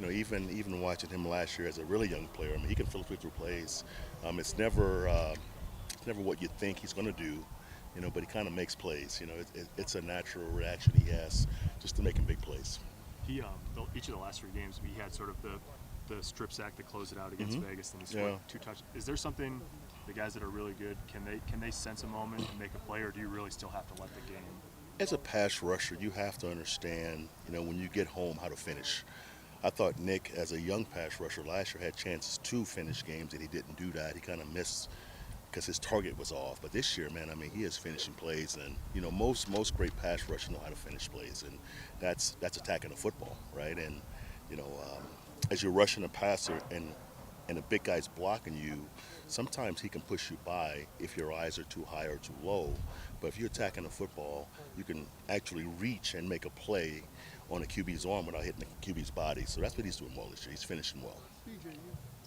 Even watching him last year as a really young player, I mean, he can flip through plays. It's never what you think he's going to do, but he kind of makes plays. It's a natural reaction he has just to making big plays. Each of the last three games, he had sort of the strip sack to close it out against Vegas, and he scored Yeah. two touchdowns. Is there something the guys that are really good can they sense a moment and make a play, or do you really still have to let the game? As a pass rusher, you have to understand, when you get home, how to finish. I thought Nick, as a young pass rusher last year, had chances to finish games, and he didn't do that. He kind of missed because his target was off. But this year, man, I mean, he is finishing plays, and most great pass rushers know how to finish plays, and that's attacking the football, right? And you know, as you're rushing a passer and a big guy's blocking you, sometimes he can push you by if your eyes are too high or too low. But if you're attacking the football, you can actually reach and make a play on a QB's arm without hitting the QB's body. So that's what he's doing well this year. He's finishing well. BJ,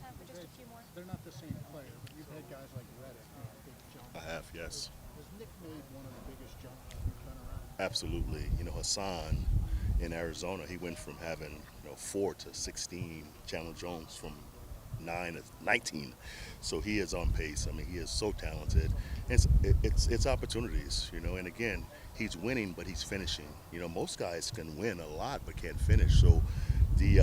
Time for just a few more. they're not the same player, but you've had guys like Reddick make big jumps. I have, yes. Has Nick made one of the biggest jumps you've been around? Absolutely. Hassan in Arizona, he went from having 4 to 16. Chandler Jones from 9 to 19. So he is on pace. I mean, he is so talented. It's opportunities, and again, he's winning, but he's finishing. Most guys can win a lot but can't finish. So the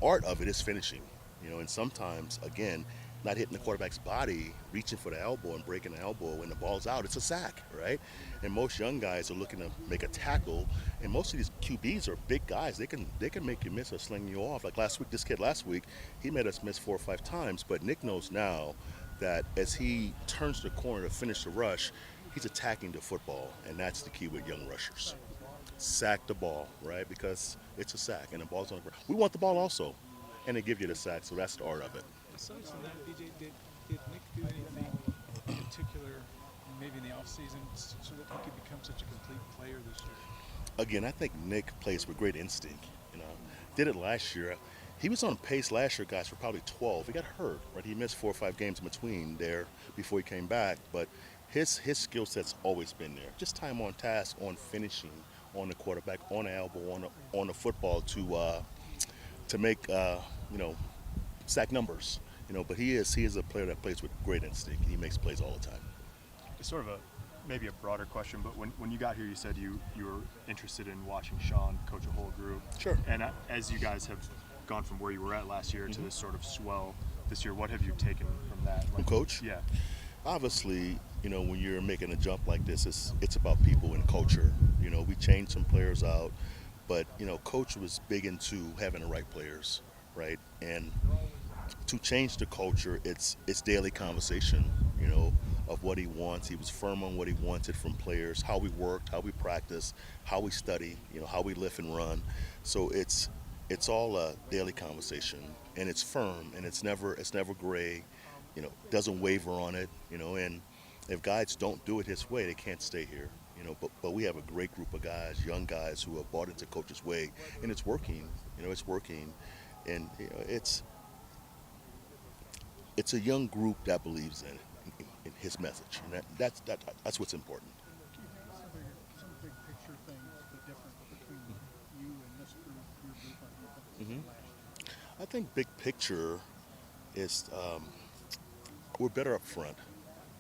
art of it is finishing. And sometimes, again, not hitting the quarterback's body, reaching for the elbow and breaking the elbow when the ball's out, it's a sack, right? And most young guys are looking to make a tackle, and most of these QBs are big guys. They can make you miss or sling you off. Like this kid last week, he made us miss 4 or 5 times, but Nick knows now that as he turns the corner to finish the rush, he's attacking the football, and that's the key with young rushers. Sack the ball, right? Because it's a sack, and the ball's on the ground. We want the ball also, and they give you the sack, so that's the art of it. Aside from that, BJ, did Nick do anything in particular, maybe in the offseason, so that he could become such a complete player this year? Again, I think Nick plays with great instinct. Did it last year. He was on pace last year, guys, for probably 12. He got hurt, right? He missed 4 or 5 games in between there before he came back. But his skill set's always been there. Just time on task, on finishing, on the quarterback, on the elbow, on the football to make sack numbers. But he is a player that plays with great instinct. He makes plays all the time. It's sort of maybe a broader question, but when you got here, you said you were interested in watching Sean coach a whole group. Sure. And as you guys have gone from where you were at last year to this sort of swell this year, what have you taken from that? From coach? Yeah. Obviously, when you're making a jump like this, it's about people and culture. We changed some players out, but coach was big into having the right players, right? And to change the culture, it's daily conversation, of what he wants. He was firm on what he wanted from players, how we worked, how we practiced, how we study, how we lift and run. So it's all a daily conversation, and it's firm, and it's never gray, doesn't waver on it, and if guys don't do it his way, they can't stay here. But we have a great group of guys, young guys who have bought into coach's way, and it's working. It's working, and it's a young group that believes in his message, and that's what's important. Do you think some big picture things, the difference between you and this group, your group on defense last year? I think big picture is we're better up front.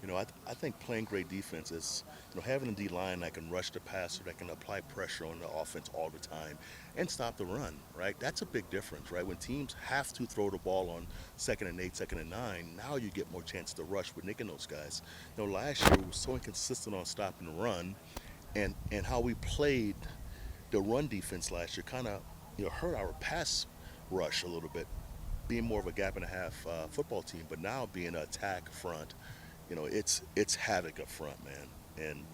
I think playing great defense is, having a D line that can rush the passer, that can apply pressure on the offense all the time, and stop the run, right? That's a big difference, right? When teams have to throw the ball on 2nd and 8, 2nd and 9, now you get more chance to rush with Nick and those guys. Last year we were so inconsistent on stopping the run, and how we played the run defense last year kind of, hurt our pass rush a little bit, being more of a gap and a half football team, but now being an attack front. It's havoc up front, man. And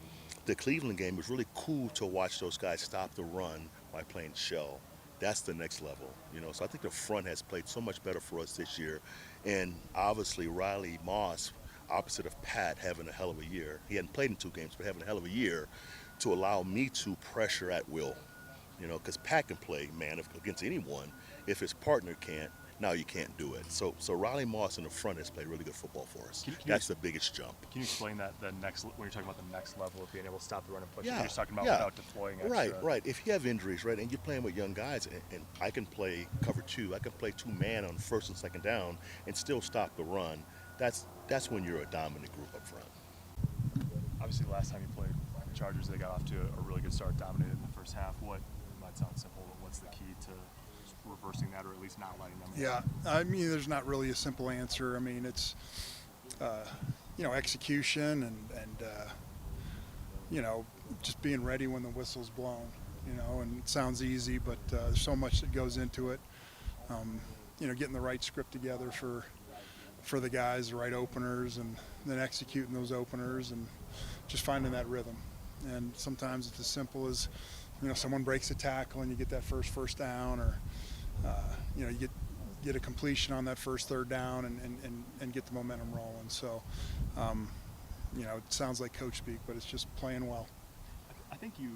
the Cleveland game was really cool to watch those guys stop the run by playing shell. That's the next level, So I think the front has played so much better for us this year. And obviously Riley Moss, opposite of Pat, having a hell of a year. He hadn't played in 2 games, but having a hell of a year to allow me to pressure at will. Because Pat can play man against anyone. If his partner can't, now you can't do it. So Riley Moss in the front has played really good football for us. Can you That's the biggest jump. Can you explain that when you're talking about the next level of being able to stop the run and push? Yeah, You're just talking about yeah. without deploying extra. Right. If you have injuries, right, and you're playing with young guys, and I can play cover two, I can play two-man on first and second down and still stop the run. That's when you're a dominant group up front. Obviously, the last time you played the Chargers, they got off to a really good start, dominated in the first half. What might sound simple, but what's the key to reversing that, or at least not letting them? Yeah, I mean, there's not really a simple answer. I mean, it's execution and just being ready when the whistle's blown. And it sounds easy, but there's so much that goes into it. Getting the right script together for the guys, the right openers, and then executing those openers and just finding that rhythm. And sometimes it's as simple as, someone breaks a tackle and you get that first down, or you get a completion on that first third down and get the momentum rolling. So, it sounds like coach speak, but it's just playing well. I think you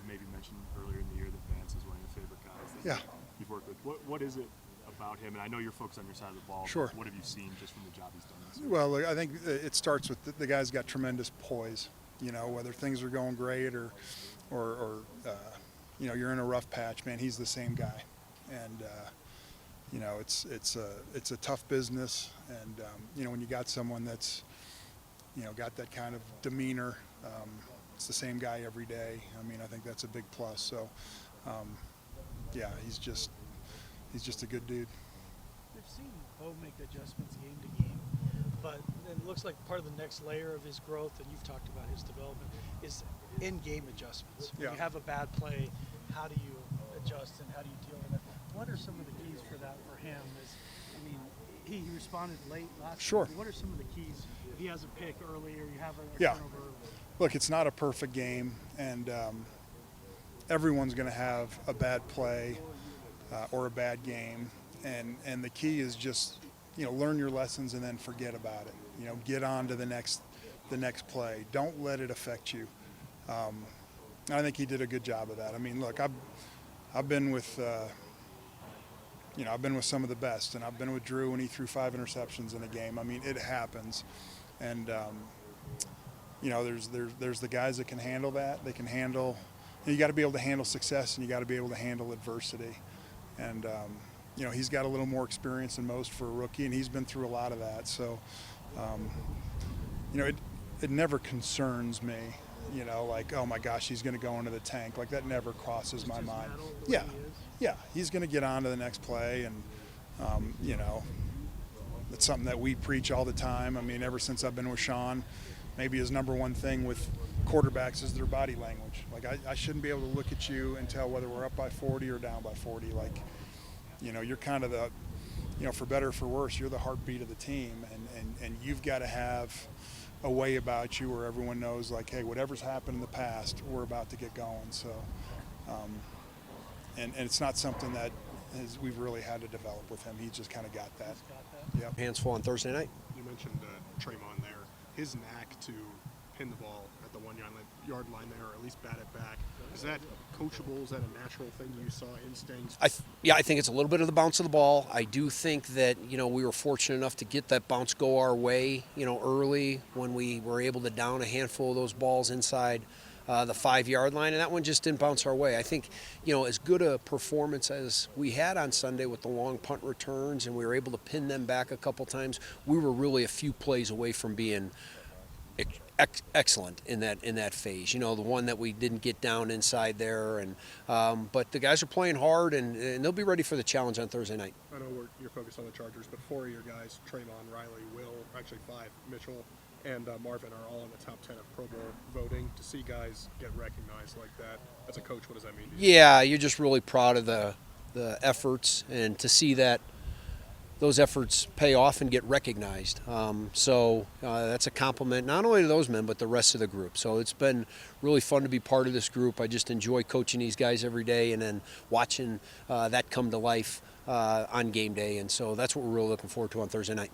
maybe mentioned earlier in the year that Vance is one of your favorite guys that you've worked with. What is it about him? And I know you're focused on your side of the ball. Sure. But what have you seen just from the job he's done this year? Well, I think it starts with the guy's got tremendous poise. Whether things are going great or you're in a rough patch, man, he's the same guy. And it's a tough business, and when you got someone that's got that kind of demeanor, it's the same guy every day. I mean, I think that's a big plus. So he's just a good dude. We've seen Bo make adjustments game to game, but it looks like part of the next layer of his growth, and you've talked about his development, is in-game adjustments. When you have a bad play, how do you adjust and how do you deal with it? What are some of the keys for that for him? He responded late last Sure. week. What are some of the keys? If he has a pick early or you have a Yeah. turnover early? Look, it's not a perfect game, and everyone's going to have a bad play or a bad game, and the key is just learn your lessons and then forget about it. Get on to the next play. Don't let it affect you. I think he did a good job of that. I mean, look, I've been with I've been with some of the best, and I've been with Drew when he threw 5 interceptions in a game. I mean, it happens, and there's the guys that can handle that. They can handle. You got to be able to handle success, and you got to be able to handle adversity. And he's got a little more experience than most for a rookie, and he's been through a lot of that. So, it never concerns me. Like, oh my gosh, he's going to go into the tank. Like, that never crosses my mind. Yeah, he's going to get on to the next play, and it's something that we preach all the time. I mean, ever since I've been with Sean, maybe his number one thing with quarterbacks is their body language. Like, I shouldn't be able to look at you and tell whether we're up by 40 or down by 40. Like, you're kind of the, for better or for worse, you're the heartbeat of the team, and you've got to have a way about you where everyone knows, like, hey, whatever's happened in the past, we're about to get going. So, and it's not something that we've really had to develop with him. He just kind of got that. Yep. Hands full on Thursday night. You mentioned Tremon there. His knack to pin the ball at the 1 yard line there, or at least bat it back. Is that coachable? Is that a natural thing you saw, instincts? I think it's a little bit of the bounce of the ball. I do think that, we were fortunate enough to get that bounce go our way, early when we were able to down a handful of those balls inside the 5 yard line, and that one just didn't bounce our way. I think, as good a performance as we had on Sunday with the long punt returns, and we were able to pin them back a couple times, we were really a few plays away from being excellent in that phase. The one that we didn't get down inside there, and but the guys are playing hard, and they'll be ready for the challenge on Thursday night. I know you're focused on the Chargers, but 4 of your guys, Tremon, Riley, Will, actually 5, Mitchell, and Marvin are all in the top 10 of Pro Bowl voting. To see guys get recognized like that, as a coach, what does that mean to you? Yeah, you're just really proud of the efforts, and to see that those efforts pay off and get recognized. So that's a compliment not only to those men, but the rest of the group. So it's been really fun to be part of this group. I just enjoy coaching these guys every day and then watching that come to life on game day. And so that's what we're really looking forward to on Thursday night.